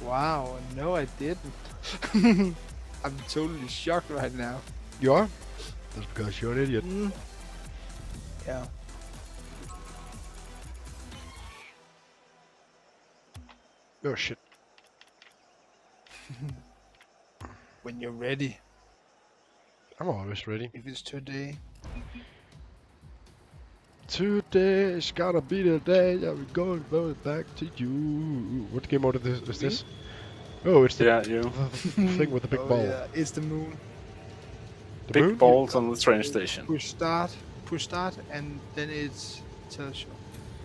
Wow, no I didn't. I'm totally shocked right now. You are? That's because you're an idiot. Yeah. Oh shit. When you're ready, I'm always ready. if it's today. Today's gonna be the day that we're going to go back to you. What game mode is this? Oh, it's the Yeah, you. thing with the big Oh ball. yeah, it's the moon. The Big moon? balls on the train station. Push start, and then it tells you.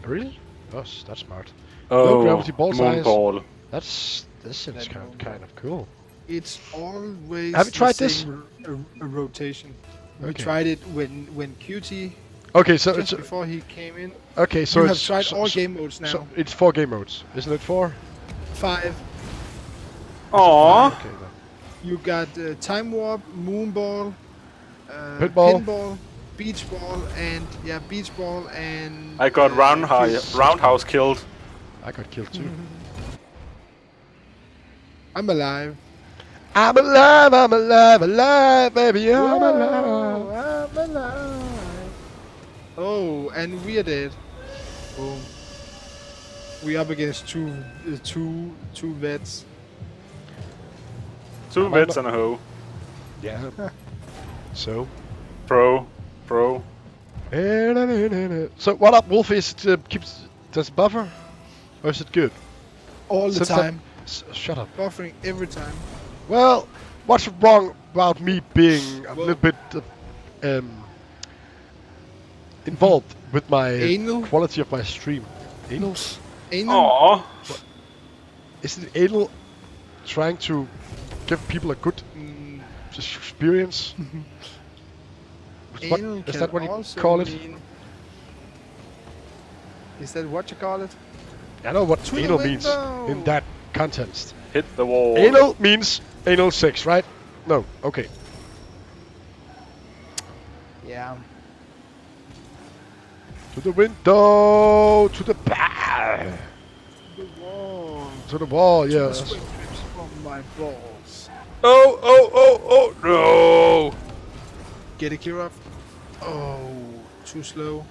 Really? Oh, that's smart. Oh, gravity ball moon size. ball. This shit is That moon kind of cool. It's always Have you tried the this? same rotation. We Okay. tried it when QT Okay, so just it's before he came in. okay. So you have it's tried so, all so, game modes now. So it's 4 game modes, isn't it? 4? 5. Aww. Okay then. You got time warp, moonball, Pinball. beach ball, and beach ball and. I got QT. roundhouse killed. I got killed too. I'm alive. I'm alive, baby, I'm Whoa, alive. I'm alive. Oh, and we are dead. Boom. We up against two vets. Two vets and a hoe. Yeah. So. Pro. So what up, Wolf? Is it does it buffer, or is it good? All the Since time. Shut up. Buffering every time. Well, what's wrong about me being a little bit involved with my Anal? quality of my stream? Anal? Anal? Aww. Is it anal trying to give people a good experience? Anal Is can that what you also call it? mean- Is that what you call it? I know what To the anal means window! in that context. Hit the wall. Anal means anal sex, right? No. Okay. Yeah. To the window. To the back. The wall. To the wall. Yeah. The sweat drips from my balls. Oh, no! Get a Kirov. Oh, too slow.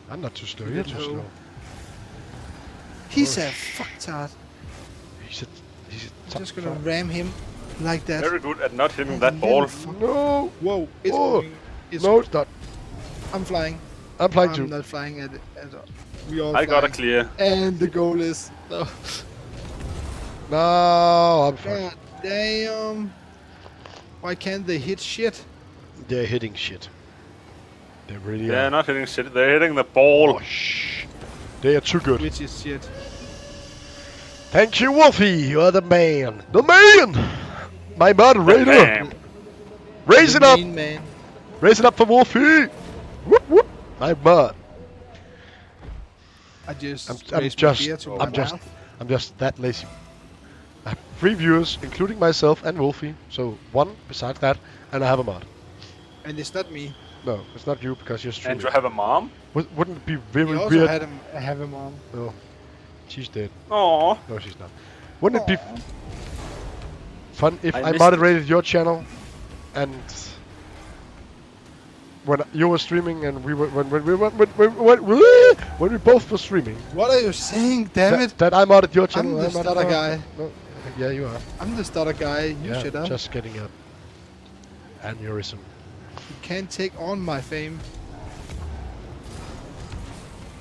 I'm not too slow. You You're did too hoe. slow. He's Oh, a fucktard. He's a I'm just gonna ram him like that. Very good at not hitting And that then ball. No. Whoa, it's Oh. going. It's No, it's not. I'm flying. I'm flying I'm too. not flying at all. We all I got a flying. clear. And the goal is. Oh, No, I'm fine. God damn. Why can't they hit shit? They're hitting shit. They really They're are. not hitting shit. They're hitting the ball. Oh, shh. They are too good. Which is shit. Thank you, Wolfie. You're the man. The man! My moderator. Damn. Raise it The up. main man. Raise it up for Wolfie. Whoop, whoop. My mod. I just. I'm raised my just- beer to I'm my just- mouth. I'm just that lazy. I have 3 viewers, including myself and Wolfie. So 1 besides that, and I have a mod. And it's not me. No, it's not you because you're And streaming. you have a mom? Wouldn't it be He very also weird? have a mom. Oh, she's dead. Aww. No, she's not. Wouldn't it be Aw. fun if I I missed moderated your channel and when you were streaming and we were when we both were streaming What are you saying, damn it? that I modded your channel? the I modded stutter yours. guy. No, yeah, you are. I'm the stutter guy. You yeah, shut up. just getting a aneurysm. You can't take on my fame.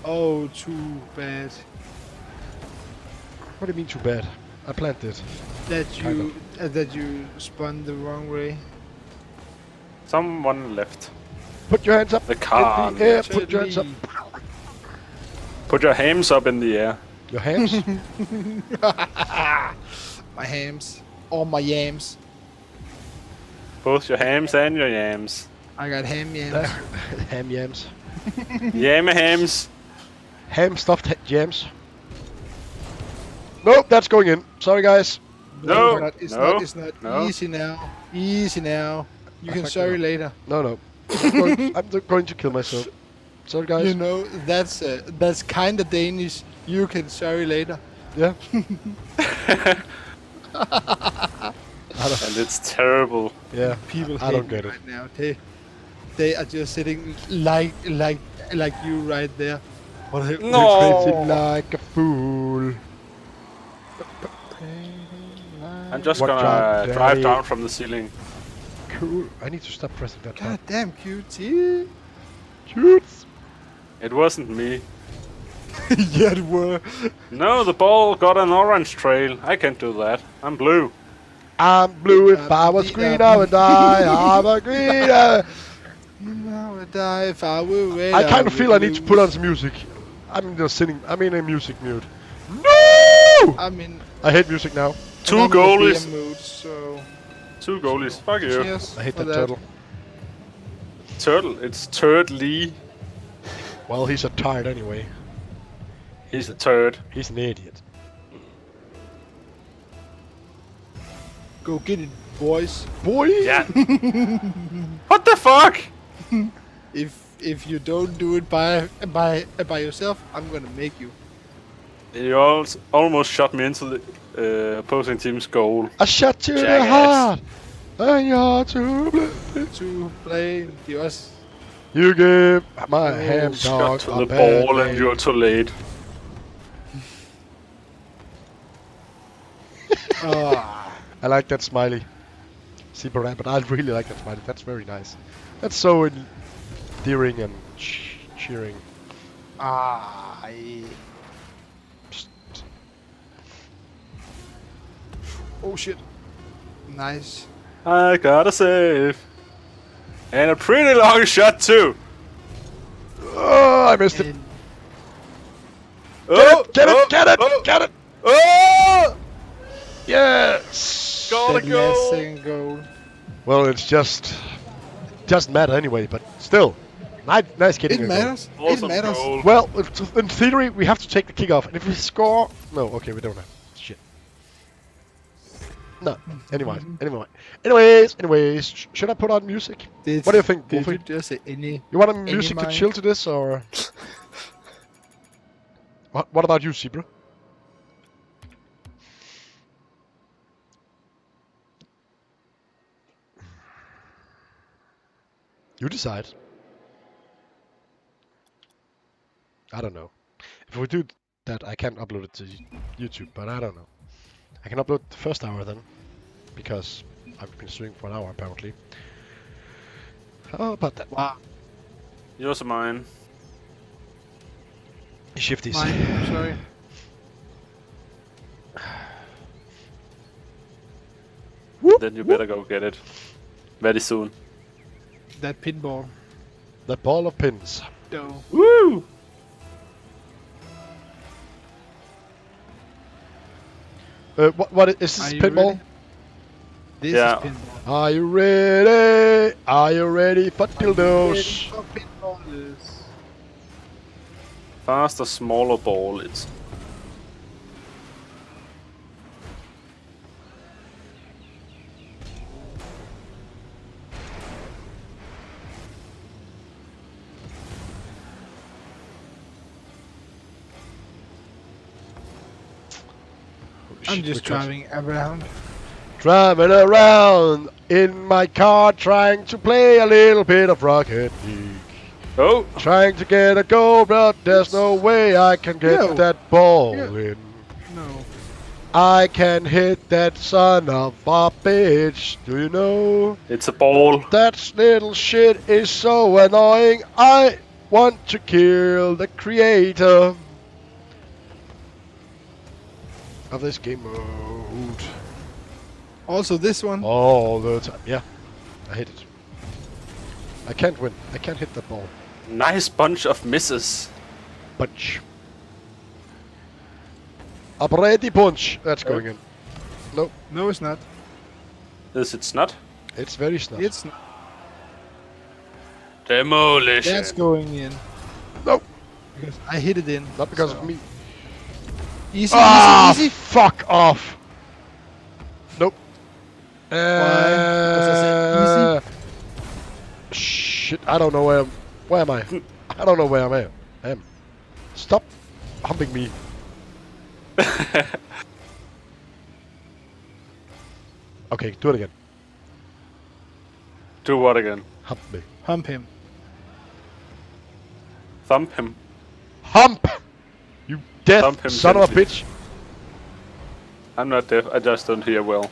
Oh, too bad. What do you mean too bad? I planned it. That you spun the wrong way. Someone left. Put your hands up The car. in the air. Put your hands up. Put your hams up in the air. Your hands. My hams. All my yams. Both your hams and your yams. I got ham yams. Ham yams. Yam hams. Ham stuffed jams. Nope, that's going in. Sorry, guys. No, It's not no. easy now. Easy now. You I can fucked sorry it up. later. No. I'm going to kill myself. Sorry, guys. You know, that's kind of Danish. You can sorry later. Yeah. And it's terrible. Yeah, People I hate don't me get it. right now. They are just sitting like you right there. What are they- No. Crazy like a fool. I'm just Watch gonna out, drive Daddy. down from the ceiling. Cool. I need to stop pressing that God button. damn, QT. Shoots. It wasn't me. Yeah, it were. No, the ball got an orange trail. I can't do that. I'm blue. I'm blue. If I was green, I would die. I'm a green. I would die if I were red. I kind of would feel I need to lose. put on some music. I'm just sitting. I'm in a music mood. No! I mean, I hate music now. Two I'm in the goalies. beer mood, so 2 goalies. Fuck you. cheers I hate for that turtle. Turtle. It's Turd Lee. Well, he's a tard anyway. He's a turd. He's an idiot. Go get it, boys. Boy! Yeah. What the fuck? If you don't do it by yourself, I'm gonna make you. You almost shot me into the opposing team's goal. I shot you in the Jackass. heart. And you're too blue. To play the us. You give my ham Shot dog to a the bad ball and name. you're too late. I like that smiley. Super Rabbit. I really like that smiley. That's very nice. That's so endearing and cheering. Oh shit. Nice. I gotta save. And a pretty long shot too. Oh, I missed it. And Get it! Get it! oh, Get it! Oh! Yes! Gotta that go. last second goal. Well, it doesn't matter anyway, but still. Nice getting It a goal. matters. Awesome It matters. goal. Well, in theory, we have to take the kickoff, and if we score... No, okay, we don't have. Shit. No. Anyways, should I put on music? What do you think, Did Wolfie? you just say any? You want a music to mind? chill to this, or... What about you, Zebra? You decide. I don't know. If we do that, I can upload it to YouTube, but I don't know. I can upload the first hour then, because I've been streaming for an hour apparently. How about that? Wow. Yours or mine? Shifties. Mine. Sorry. Then you better go get it. Very soon. That pinball. The ball of pins. No. Woo! What is this? Are you Pinball? ready? This Yeah. is pinball. Are you ready? Are you ready for dildos? For pinballs. Faster, smaller ball. It's I'm just driving around. Driving around in my car, trying to play a little bit of Rocket League. oh, Trying to get a goal, but there's no way I can get Yo. that ball Yeah. in. No. I can hit that son of a bitch. Do you know? it's a ball. That little shit is so annoying. I want to kill the creator of this game mode. Also this one. All the time. Yeah, I hate it. I can't win. I can't hit that ball. Nice bunch of misses. Punch. A ready punch. That's going in. No, No, it's not. Is it not? it's very snug. It's not. Demolition. That's going in. No, Because I hit it in. not because so. of me. Easy, Ah, easy, easy. fuck off. Nope. Was I saying Shit, I don't know where am I? I don't know where I am. Stop humping me. Okay, do it again. Do what again? Hump me. Hump him. Thump him. Hump! You deaf Thump him son of a gently. bitch! I'm not deaf, I just don't hear well.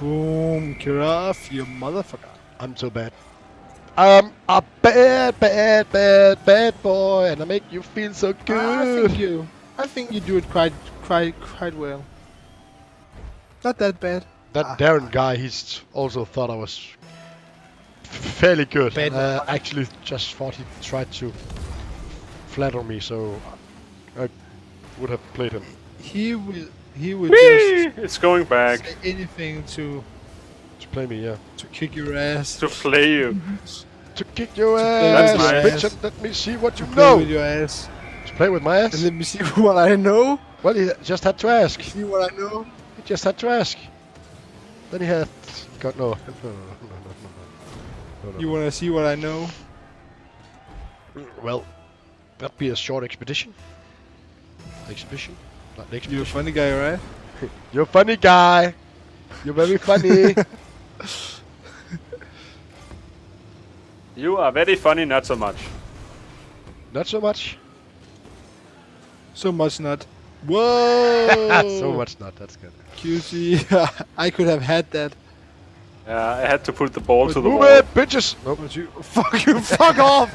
Boom, Kiraf, you motherfucker. I'm so bad. I'm a bad boy, and I make you feel so good. I think you do it quite well. Not that bad. That Darren guy, he's also thought I was fairly good. Bad. Actually, just thought he tried to flatter me, so I would have played him. He will Whee! It's going back. say anything to To play me, yeah. kick your ass. To play you. To kick your play ass, with my bitch, ass. and let me see what you Play know. with your ass. To play with my ass? And let me see what I know. Well, he just had to ask. See what I know. He just had to ask. Then he had got no. You wanna see what I know? Well, that'd be a short expedition. Exhibition? Not You're a expedition. funny guy, right? You're a funny guy. You're very funny. You are very funny, not so much. Not so much. So much not. Whoa! So much not. That's good. QC. I could have had that. Yeah, I had to put the ball to the Move wall. it, bitches! Nope. But you, fuck you, fuck off!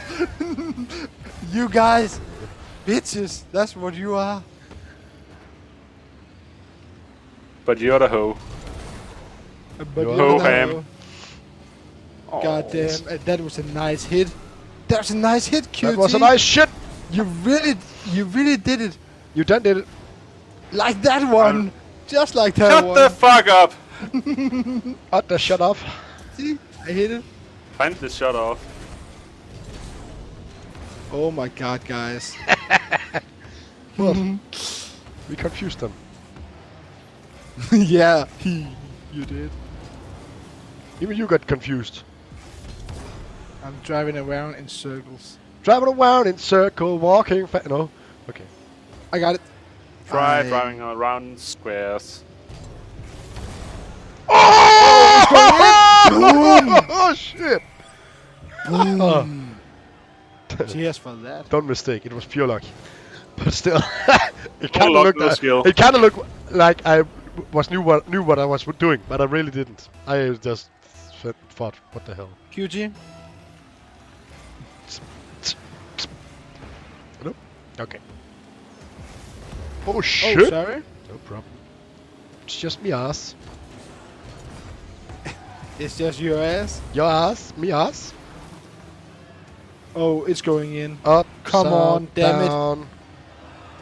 You guys, bitches, that's what you are. But you're the hoe. But You're you're a the ham. hoe. Oh. Goddamn, that was a nice hit. That was a nice hit, QT. That was a nice shit! You really did it. You done did it. Like that one. Just like that Shut one. the fuck up! Utter shut off. See? I hit it. Find the shot off. Oh my god, guys. Well, we confused them. Yeah, you did. Even you got confused. I'm driving around in circles. Driving around in circle, walking no. Okay. I got it. Try I- driving around in squares. Oh shit! Boom. Cheers for that. Don't mistake, it was pure luck. But still, it No kind luck, of no skill. looked. It kind of looked like I knew what I was doing, but I really didn't. I just thought, what the hell? QG. Nope. Okay. Oh Oh, shit! sorry. No problem. It's just me ass. It's just your ass. Your ass, me ass. Oh, it's going in. Up, Come on, damn it. down.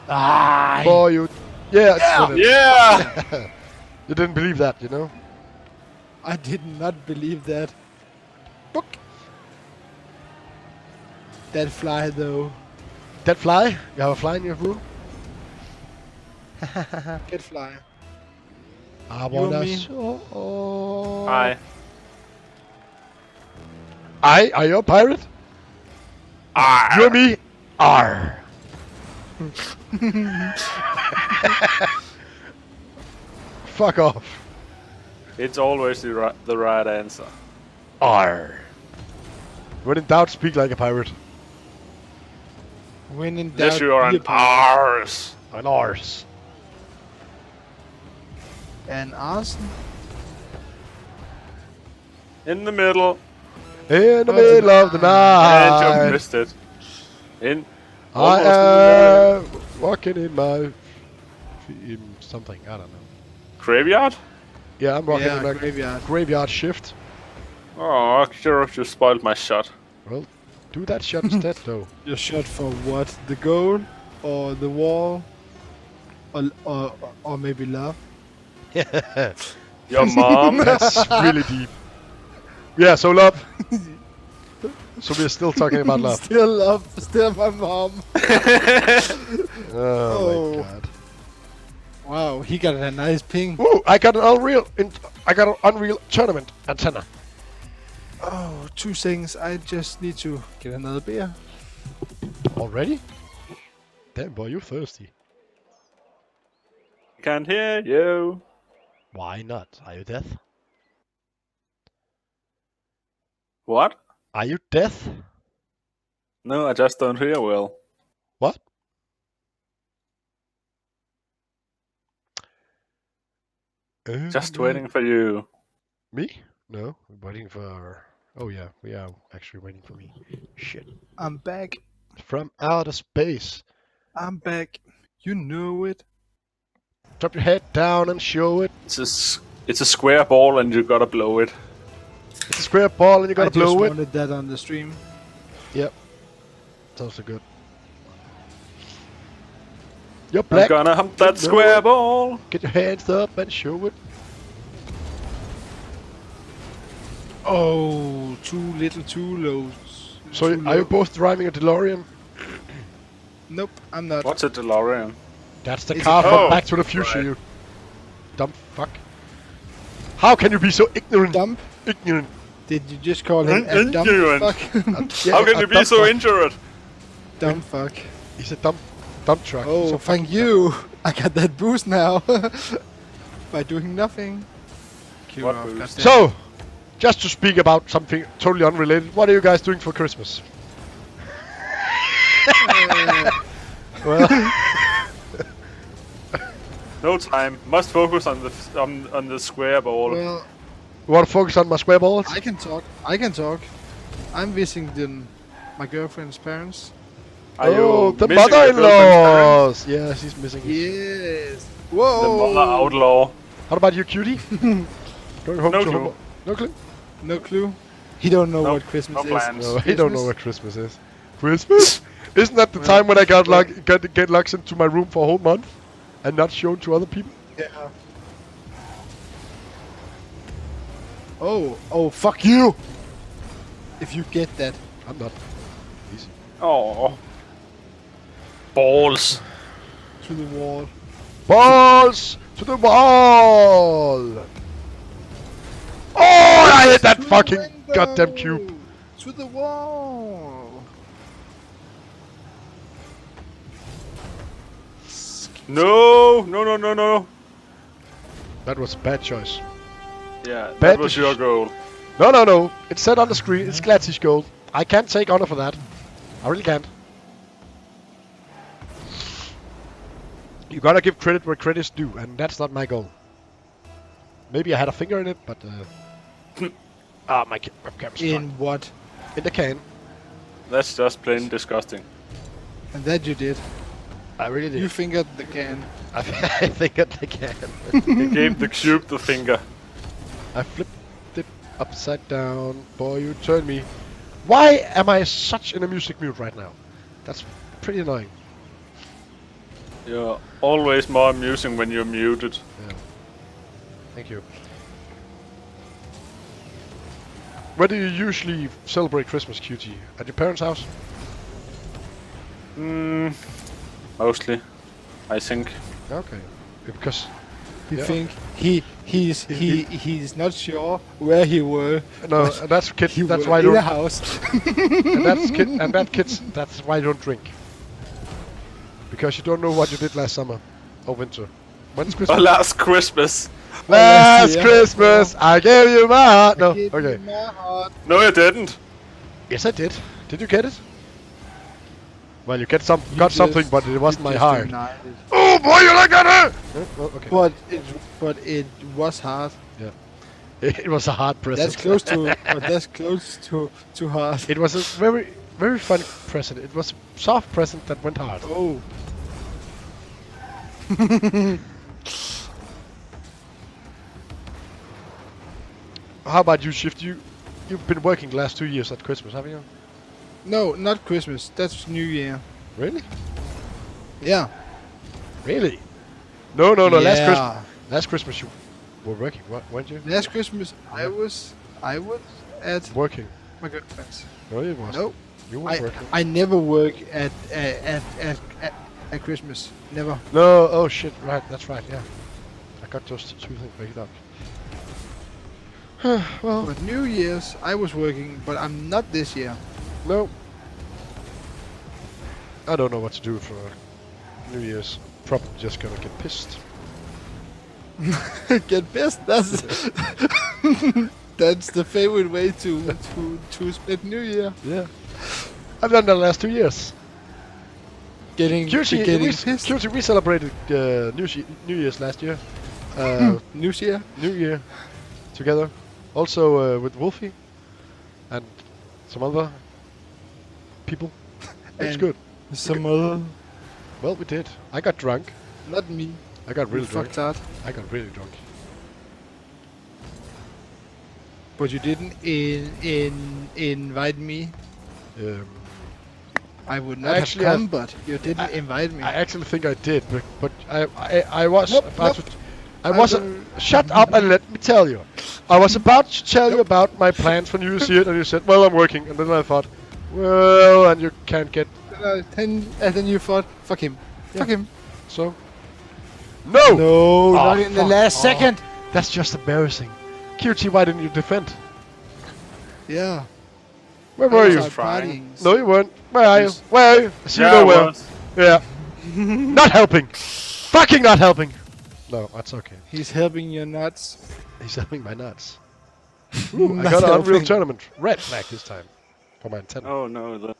Ah, For you. Yeah. it's in it. Yeah! You didn't believe that, you know? I did not believe that. Book. That fly though. That fly? You have a fly in your room? Get fly. I You and wanna me. show. Hi. Are you a pirate? Ah! You and me? Arr. Fuck off. It's always the right answer. Arr. When in doubt, speak like a pirate. When in doubt, Unless you are be an a pirate. arse. An arse. An arson. In the middle. In the Oh, middle of the And you night. missed it. In. I Almost in the middle. am walking in my something, I don't know. Graveyard? Yeah, I'm walking Yeah, in my graveyard. graveyard shift. Oh, Kira just spoiled my shot. Well, do that shot instead, though. Your shot for what? The goal, or the wall, or maybe love. Your mom? That's really deep. Yeah, so love. So we're still talking about love. Still love. Still my mom. Oh, Oh. my god. Wow, he got a nice ping. Ooh, I got an Unreal tournament antenna. Oh, 2 seconds. I just need to get another beer. Already? Damn boy, you're thirsty. Can't hear you. Why not? Are you deaf? What? Are you deaf? No, I just don't hear well. What? Just waiting for you. Me? No, I'm waiting for... Oh yeah, we are actually waiting for me. Shit. I'm back. From outer space. I'm back. You know it. Drop your head down and show it. It's a square ball and you gotta blow it. It's a square ball and you gotta I just blow it. wanted that on the stream. Yep. Sounds so good. You're black. I'm gonna hump that You know square it. ball. Get your hands up and show it. Oh, too little, too low. So Too are you low. both driving a DeLorean? Nope, I'm not. What's a DeLorean? That's the It's car a- from Oh, Back to the Future, right. you dumb fuck. How can you be so ignorant? Dump? Ignorant. Did you just call him a dumb Ignorant. fuck? Yeah, How can a you be dumb so fuck. injured? Dumb fuck. He's a dumb truck. Oh, So thank you. I got that boost now. By doing nothing. Kill What off, boost? goddamn. So, just to speak about something totally unrelated, what are you guys doing for Christmas? Well, No time. Must focus on the square ball. Well, you want to focus on my square balls? I can talk. I'm visiting my girlfriend's parents. Are Oh, you the missing your girlfriend's mother-in-laws! Yeah, she's missing. Yes. parents? Whoa. The mother outlaw. How about you, cutie? Going home No to clue. home. No clue? No clue. He don't know No- what Christmas no is. plans. No, he don't know Christmas? what Christmas is. Christmas? Isn't that the time when I got get locked into my room for a whole month and not shown to other people? Yeah. Oh, fuck you! If you get that. I'm not. Easy. Oh. Balls. To the wall. Balls to the wall! Oh, I hit that To the fucking window! goddamn cube. To the wall! No, no, no, no, no. That was a bad choice. Yeah, Bad that was your decision. goal. No, no, no. It's said on the screen. It's Glatzy's goal. I can't take honor for that. I really can't. You gotta give credit where credit's due, and that's not my goal. Maybe I had a finger in it, but my camera's In fine. what? In the can. That's just plain disgusting. And that you did. I really did. You fingered the can. I fingered the can. He gave the cube the finger. I flipped it upside down. Boy, you turned me. Why am I such in a music mood right now? That's pretty annoying. You're always more amusing when you're muted. Thank you. Where do you usually celebrate Christmas, QT? At your parents' house? Mostly, I think. Okay. Because You Yeah. think he's not sure where he were. no, but and that's kid. He That's were why I in a don't. house. And that's kid. And that kids. That's why I don't drink. Because you don't know what you did last summer or winter. When's Oh, Christmas? last Christmas. Last yeah. Christmas, I gave you my heart. No, Give okay. me my heart. No, you didn't. Yes, I did. Did you get it? Well, you got just- something, but it wasn't You my just heart. denied it. Oh boy, you like that? Well, okay. But it was hard. It was a hard present. That's close to. But that's close to hard. It was a very, very fun present. It was a soft present that went hard. Oh. How about you, Shift? You've been working the last 2 years at Christmas, haven't you? No, not Christmas. That's New Year. Really? Yeah. Really? No. Last Yeah. Christmas. Last Christmas you were working, weren't you? Last Christmas, I was at Working. my girlfriend's. No, it wasn't. No, You were working. I never work at Christmas. Never. No. Oh shit. Right. That's right. Yeah. I got those two things mixed up. Well, But New Year's, I was working, but I'm not this year. no. I don't know what to do for New Year's. Probably just gonna get pissed. Get pissed. That's That's the favorite way to spend New Year. Yeah. I've done that the last 2 years. Getting pissed. Cutie, we celebrated New Year's last year. New Year. New Year together. Also with Wolfie and some other people. It's And good. Some other. Well, we did. I got drunk. Not me. I got really drunk. Fucked out. I got really drunk. But you didn't invite me. I would not Actually, have come, but you didn't invite me. I actually think I did, but I was Nope, about nope. to. I wasn't. Shut up and let me tell you. I was about to tell you about my plans for New Year's Eve, and you said, "Well, I'm working," and then I thought, "Well, and you can't get and then you thought, fuck him. Fuck him. so." No, No, not Oh, in the fuck last off. second. That's just embarrassing. QT, why didn't you defend? Yeah. Where were you? Outside Trying. partying. No, you weren't. Where are you? Yes. Where are you? I see you Yeah, I nowhere. was. Yeah. Not helping. Fucking not helping. No, that's okay. He's helping your nuts. He's helping my nuts. Ooh, I Not got an Unreal helping. Tournament red flag this time for my antenna. Oh no,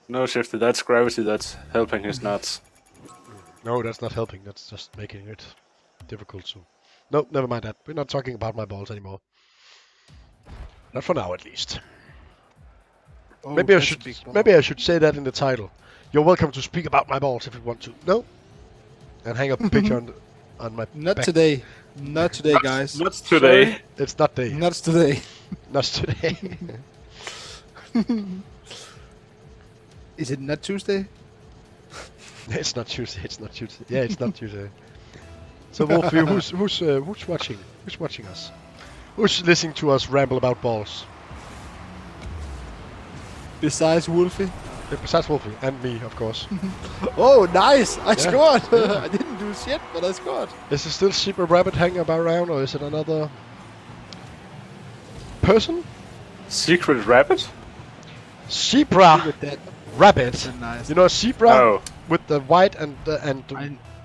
no Shifty, that's gravity that's helping his nuts. No, that's not helping. That's just making it difficult to. No, never mind that. We're not talking about my balls anymore. Not for now, at least. Oh, Maybe I that's a should. big ball. Maybe I should say that in the title. You're welcome to speak about my balls if you want to. No. And hang up a picture on my. Not back. today. Not today, guys. Nuts today. It's not day. Not today. Not today. Is it not Tuesday? It's not Tuesday. It's not Tuesday. Yeah, it's not Tuesday. So Wolfie, who's watching? Who's watching us? Who's listening to us ramble about balls? Besides Wolfie. Yeah, besides Wolfie and me, of course. Oh, nice! I Yeah. scored! I didn't do shit, but I scored. Is it still Zebra Rabbit hanging about around, or is it another person? Secret rabbit? Zebra With that. Rabbit. That's nice. You know a zebra Oh, with the white and I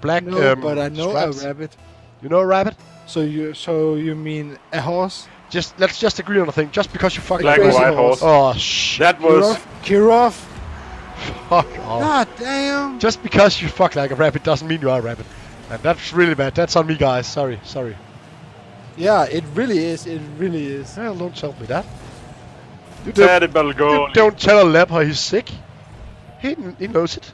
black. know, but I know stripes? a rabbit. You know a rabbit? So you mean a horse? Let's just agree on a thing. Just because you fucking black and crazy white horse. Oh shit! That was Kirov? Fuck off. God damn! Just because you fuck like a rabbit doesn't mean you are a rabbit. And that's really bad. That's on me, guys. Sorry. Yeah, it really is. It really is. Well, don't tell me that. You Teddy You Belgoli. don't tell a leper he's sick. He knows it.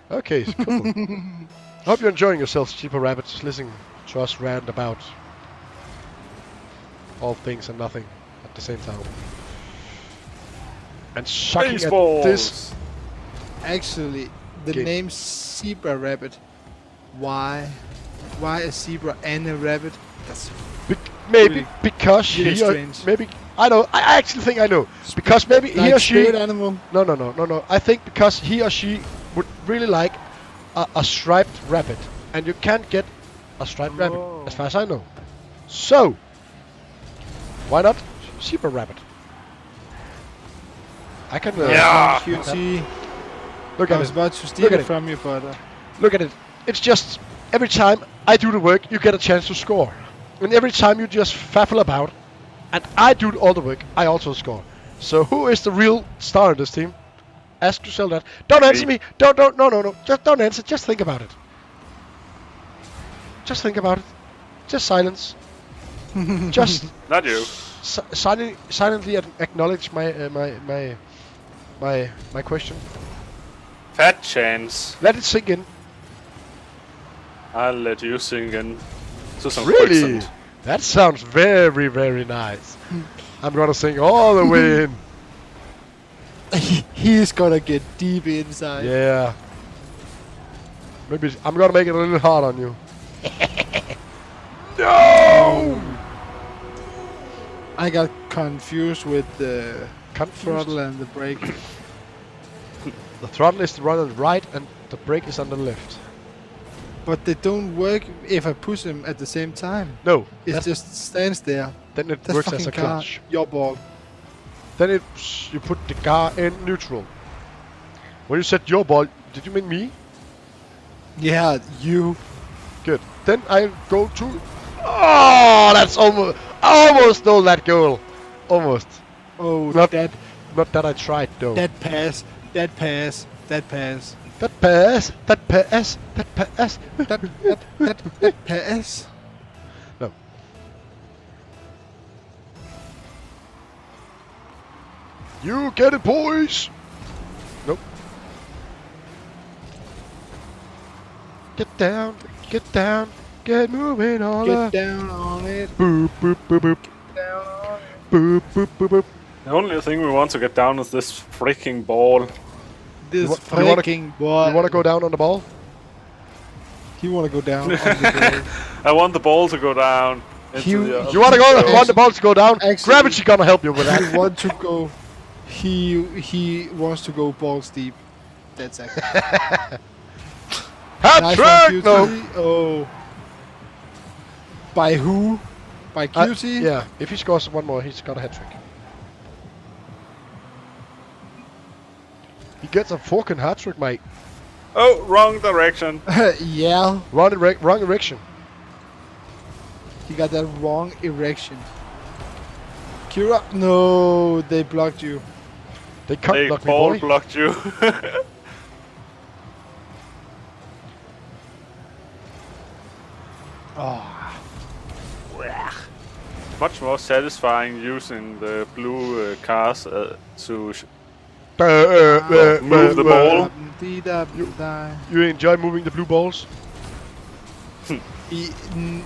Okay, cool. I hope you're enjoying yourself, Cheaper Rabbits, listening to us rant about all things and nothing at the same time. And sucking at Baseballs. this. Actually, the Okay. name Zebra Rabbit. Why? Why a zebra and a rabbit? That's Maybe Really- because really he or strange. maybe I know. I actually think I know because maybe he like or she. spirit animal. No. I think because he or she would really like a striped rabbit, and you can't get a striped rabbit, Oh. as far as I know. So, why not zebra rabbit? I can. Yeah. QT. Look I at was it. about to steal Look at it it. from you, but Look at it. It's just every time I do the work, you get a chance to score, and every time you just faffle about, and I do all the work, I also score. So who is the real star in this team? Ask yourself that. Don't answer me. Don't. No. Just don't answer. Just think about it. Just think about it. Just silence. Just Not you. silently acknowledge my question. Fat chance. Let it sink in. I'll let you sing in to some Really? quicksand. That sounds very, very nice. I'm gonna sing all the way in. he's gonna get deep inside. Yeah. Maybe I'm gonna make it a little hard on you. No! I got confused with the Confused. throttle and the brake. The throttle is run on the right and the brake is on the left. But they don't work if I push them at the same time. No, It that's- just stands there. then it That works fucking as a car, clutch. your ball. Then you put the car in neutral. When you said your ball, did you mean me? Yeah, you. Good. Then I go to. Oh, that's almost. Almost stole that goal. Almost. Oh, Not- that Not that I tried though. pass, that pass, that pass, That pass. That pass. That pass. that pass. No. You get it, boys. Nope. Get down. Get down. Get moving all Get up. down on it. Boop boop boop boop. Down on it. Boop boop boop boop. The only thing we want to get down is this freaking ball. This You wanna- freaking ball. You want to go down on the ball? You want to go down on the I want the ball to go down. Into You- the You want to go? Actually- Want the ball to go down? actually- Gravity gonna help you with ball. that. He want to go. He wants to go balls deep. That's actually. Hat Nice trick! one, No. QT. Oh. By who? By QT? Yeah, if he scores one more, he's got a hat trick. He gets a fucking hat trick, mate. Oh, wrong direction. Yeah. Wrong direction. He got that wrong erection. Kira, no, they blocked you. They can't They block me, ball boy. blocked you. Oh. Much more satisfying using the blue cars to move the ball. You enjoy moving the blue balls?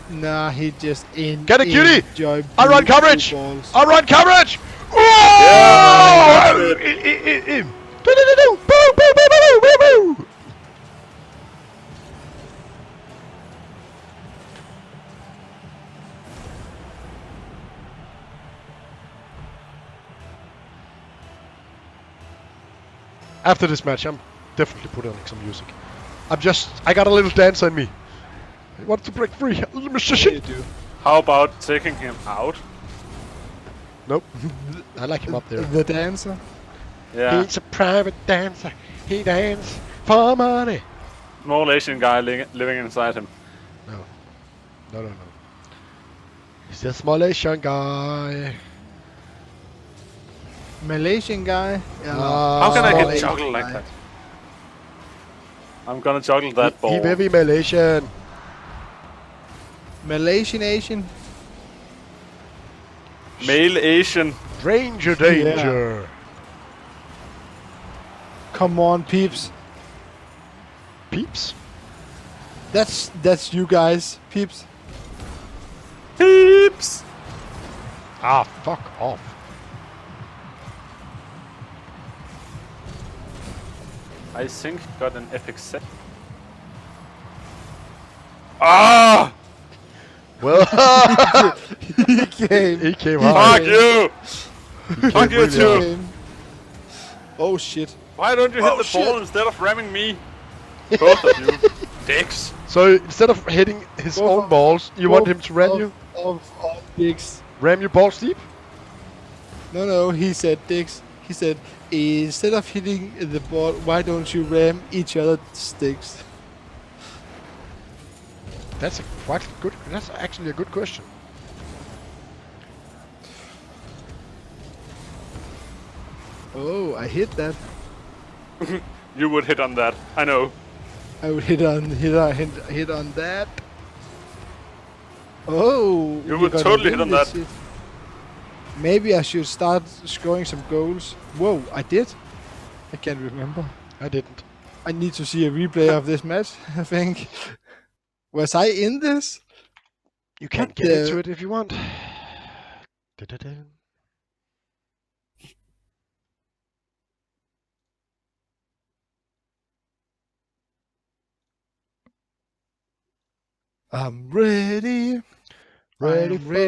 Nah, he just Get it, cutie! enjoy I run blue coverage! balls. I run coverage! Yeah, Whoa! that's it. Boo, boo, boo, boo, boo, boo. After this match, I'm definitely putting on some music. I got a little dance in me. I want to break free. A little What do musician. you do? How about taking him out? Nope. I like him up there. The dancer? Yeah, He's a private dancer. He dances for money. small Asian guy living inside him. No. He's a small Asian guy. Malaysian guy? Yeah. How can I small get Asian juggled like guy. that? I'm gonna juggle that ball. He very Malaysian. Malaysian Asian? Male Asian. Danger, danger. Come on, peeps. Peeps. That's you guys, peeps. Peeps. Ah, fuck off. I think he got an epic set. Ah! Well, He came. he came Fuck hard. you! Fuck you really He too! came. Oh shit. Why don't you hit Oh, the shit. ball instead of ramming me? Both of you. Dicks. So instead of hitting his Both own of- balls, you want him to ram of, you? Of dicks. Ram your balls deep? No, he said dicks. He said, instead of hitting the ball, why don't you ram each other's sticks? That's quite good. That's actually a good question. Oh, I hit that. You would hit on that. I know. I would hit on that. Oh, You we're would gonna totally win hit on this that. shit. Maybe I should start scoring some goals. Whoa, I did. I can't remember. I didn't. I need to see a replay of this match. I think. Was I in this? You can What get the- into it if you want. Da-da-da. I'm ready. Ready I'm for ready.